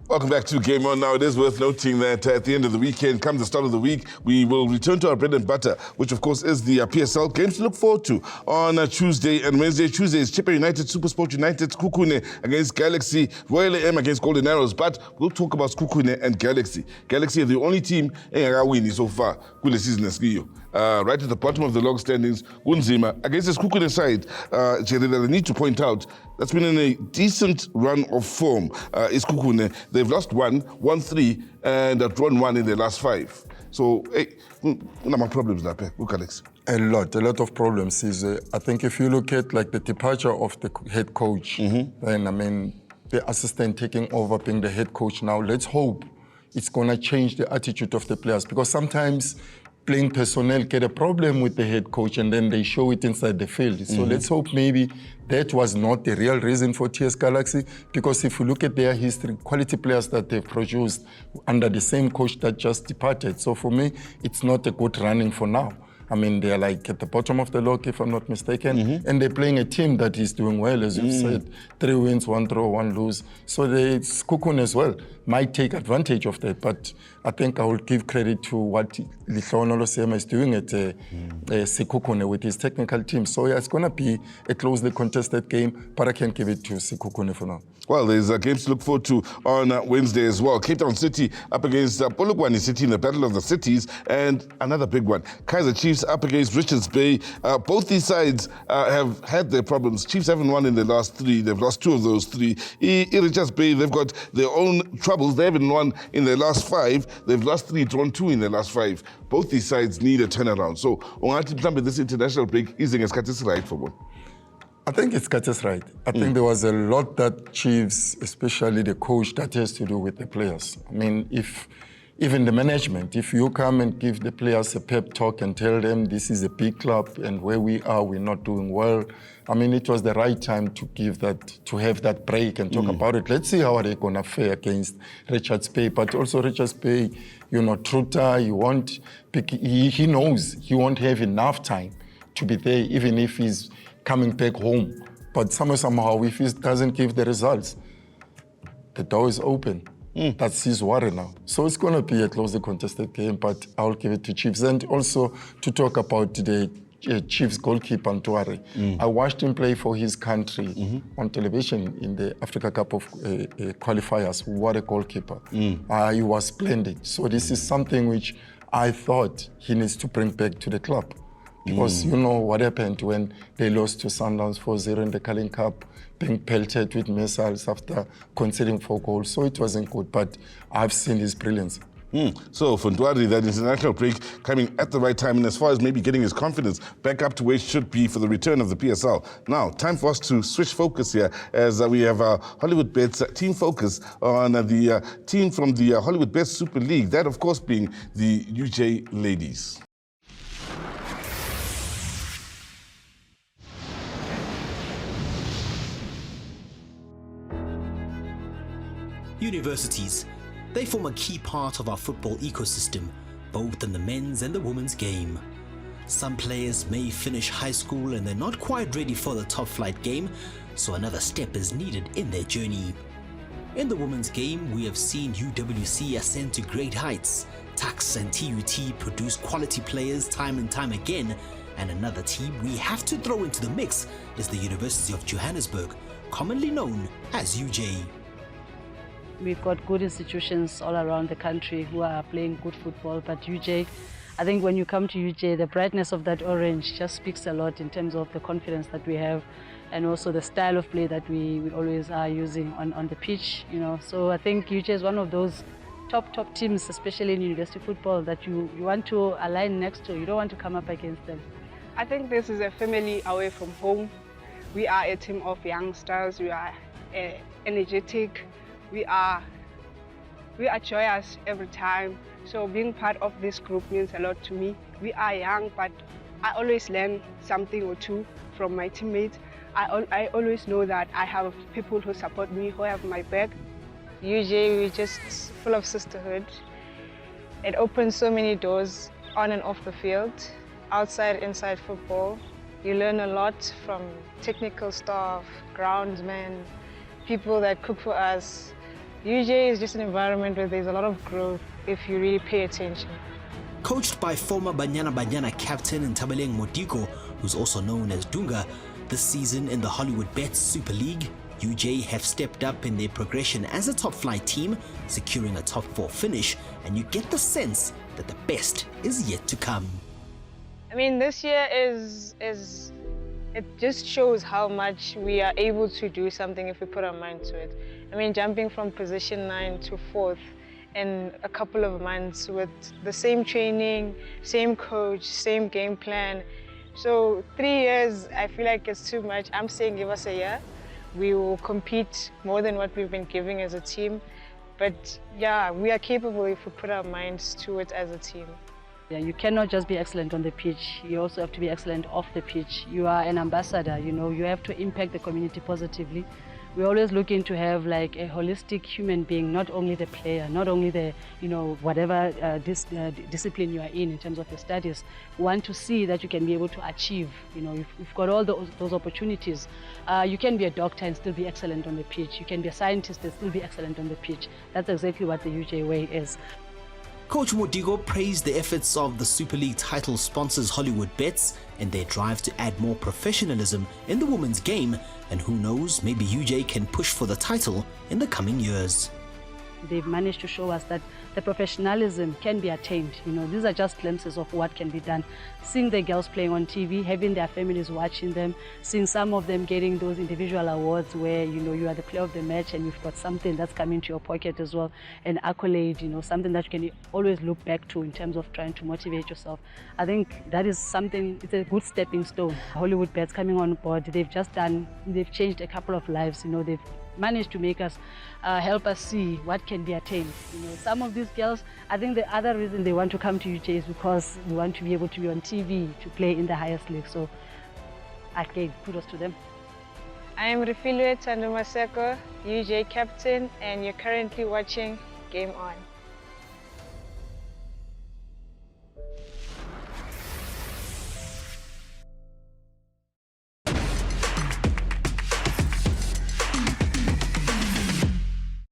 Welcome back to Game On. Now, it is worth noting that at the end of the weekend, come the start of the week, we will return to our bread and butter, which of course is the PSL games to look forward to on Tuesday and Wednesday. Tuesday is Chippa United, SuperSport United, Kukune against Galaxy, Royal AM against Golden Arrows. But we'll talk about Kukune and Galaxy. Galaxy are the only team winning so far kule season eskiyo. Right at the bottom of the log standings, Unzima against this Kukune side. Jerry, I need to point out that's been in a decent run of form. Is Kukune. They've lost one, won 3, and drawn 1 in their last 5. So, hey, what problems there? Look, Alex. A lot of problems. I think if you look at like the departure of the head coach, then I mean the assistant taking over being the head coach now. Let's hope it's gonna change the attitude of the players, because sometimes playing personnel get a problem with the head coach and then they show it inside the field. So let's hope maybe that was not the real reason for TS Galaxy, because if you look at their history, quality players that they've produced under the same coach that just departed. So for me, it's not a good running for now. I mean, they're like at the bottom of the log, if I'm not mistaken, and they're playing a team that is doing well, as you've said. 3 wins, 1 draw, 1 lose. So Kukun as well might take advantage of that, but I think I will give credit to what Lihlono Losema is doing at Sekukune with his technical team. So yeah, it's going to be a closely contested game, but I can give it to Sekukune for now. Well, there's games to look forward to on Wednesday as well. Cape Town City up against Polokwane City in the Battle of the Cities, and another big one, Kaizer Chiefs up against Richards Bay. Both these sides have had their problems. Chiefs haven't won in the last 3. They've lost 2 of those 3. Richards Bay, they've got their own troubles. They haven't won in their last 5. They've lost 3, drawn 2 in their last 5. Both these sides need a turnaround. So, this international break is right for one. I think it's Katis right. I think there was a lot that Chiefs, especially the coach, that has to do with the players. I mean, if even the management, if you come and give the players a pep talk and tell them this is a big club and where we are, we're not doing well. I mean, it was the right time to give that, to have that break and talk about it. Let's see how they're gonna fare against Richards Bay. But also Richards Bay, you know, Truta, he knows he won't have enough time to be there, even if he's coming back home. But somehow, if he doesn't give the results, the door is open. That's his worry now. So it's going to be a closely contested game, but I'll give it to Chiefs. And also to talk about the Chiefs goalkeeper, Ntwari. I watched him play for his country on television in the Africa Cup of qualifiers. What a goalkeeper. He was splendid. So this is something which I thought he needs to bring back to the club. Because you know what happened when they lost to Sundowns 4-0 in the Carling Cup, being pelted with missiles after conceding 4 goals. So it wasn't good, but I've seen his brilliance. So for Ntwari, that international break coming at the right time, and as far as maybe getting his confidence back up to where it should be for the return of the PSL. Now, time for us to switch focus here, as we have Hollywood Bets team focus on the team from the Hollywood Bets Super League, that of course being the UJ Ladies. Universities, they form a key part of our football ecosystem, both in the men's and the women's game. Some players may finish high school and they're not quite ready for the top flight game, so another step is needed in their journey. In the women's game, we have seen UWC ascend to great heights. TAX and TUT produce quality players time and time again, and another team we have to throw into the mix is the University of Johannesburg, commonly known as UJ. We've got good institutions all around the country who are playing good football, but UJ, I think when you come to UJ, the brightness of that orange just speaks a lot in terms of the confidence that we have and also the style of play that we always are using on the pitch, you know. So I think UJ is one of those top teams, especially in university football, that you want to align next to. You don't want to come up against them. I think this is a family away from home. We are a team of youngsters. We are energetic. We are joyous every time. So being part of this group means a lot to me. We are young, but I always learn something or two from my teammates. I always know that I have people who support me, who have my back. UJ, we're just full of sisterhood. It opens so many doors on and off the field, outside, inside football. You learn a lot from technical staff, groundsmen, people that cook for us. UJ is just an environment where there's a lot of growth if you really pay attention. Coached by former Banyana Banyana captain Nthabeleng Modika, who's also known as Dunga, this season in the Hollywood Bets Super League, UJ have stepped up in their progression as a top flight team, securing a top 4 finish, and you get the sense that the best is yet to come. I mean, this year it just shows how much we are able to do something if we put our mind to it. I mean, jumping from position 9 to 4th in a couple of months with the same training, same coach, same game plan. So 3 years, I feel like it's too much. I'm saying give us a year. We will compete more than what we've been giving as a team. But yeah, we are capable if we put our minds to it as a team. Yeah, you cannot just be excellent on the pitch. You also have to be excellent off the pitch. You are an ambassador, you know, you have to impact the community positively. We're always looking to have like a holistic human being, not only the player, not only the, you know, whatever discipline you are in terms of your studies. We want to see that you can be able to achieve, you know, you've got all those opportunities. You can be a doctor and still be excellent on the pitch. You can be a scientist and still be excellent on the pitch. That's exactly what the UJ way is. Coach Modika praised the efforts of the Super League title sponsors Hollywood Bets and their drive to add more professionalism in the women's game, and who knows, maybe UJ can push for the title in the coming years. They've managed to show us that the professionalism can be attained. You know, these are just glimpses of what can be done. Seeing the girls playing on TV, having their families watching them, seeing some of them getting those individual awards where, you know, you are the player of the match and you've got something that's coming to your pocket as well, an accolade, you know, something that you can always look back to in terms of trying to motivate yourself. I think that is something, it's a good stepping stone. Hollywood Bets coming on board, they've changed a couple of lives, you know, they've managed to make us, help us see what can be attained. You know, some of these girls, I think the other reason they want to come to UJ is because we want to be able to be on TV to play in the highest league. So, again, kudos to them. I am Refilwe Tando Maseko, UJ captain, and you're currently watching Game On.